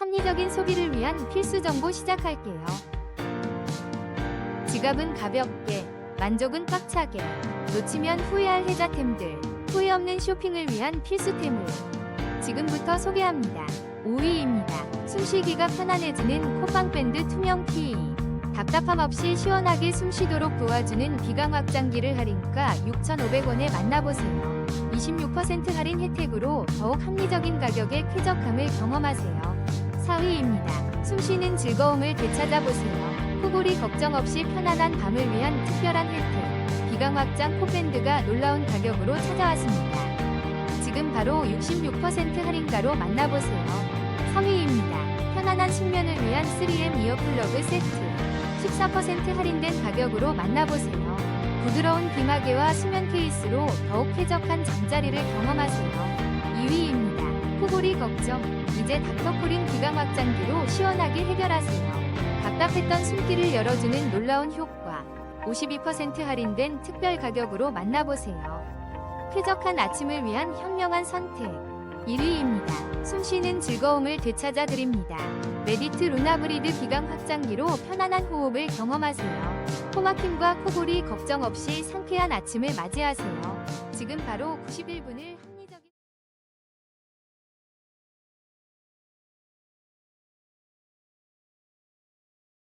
합리적인 소비를 위한 필수 정보 시작할게요. 지갑은 가볍게, 만족은 꽉차게, 놓치면 후회할 혜자템들, 후회 없는 쇼핑을 위한 필수템을 지금부터 소개합니다. 5위입니다. 숨쉬기가 편안해지는 콧방밴드 투명 키. 답답함 없이 시원하게 숨쉬도록 도와주는 기강 확장기를 할인가 6,500원에 만나보세요. 26% 할인 혜택으로 더욱 합리적인 가격의 쾌적함을 경험하세요. 4위입니다. 숨쉬는 즐거움을 되찾아보세요. 코골이 걱정 없이 편안한 밤을 위한 특별한 혜택. 기강 확장 콧밴드가 놀라운 가격으로 찾아왔습니다. 지금 바로 66% 할인가로 만나보세요. 3위입니다. 편안한 숙면을 위한 3M 이어플러그 세트. 14% 할인된 가격으로 만나보세요. 부드러운 귀마개와 수면 케이스로 더욱 쾌적한 잠자리를 경험하세요. 2위입니다. 코골이 걱정, 이제 닥터코린 기강 확장기로 시원하게 해결하세요. 답답했던 숨길을 열어주는 놀라운 효과. 52% 할인된 특별 가격으로 만나보세요. 쾌적한 아침을 위한 현명한 선택. 1위입니다. 숨쉬는 즐거움을 되찾아 드립니다. 메디트 루나브리드 기강 확장기로 편안한 호흡을 경험하세요. 코막힘과 코골이 걱정 없이 상쾌한 아침을 맞이하세요. 지금 바로 91분을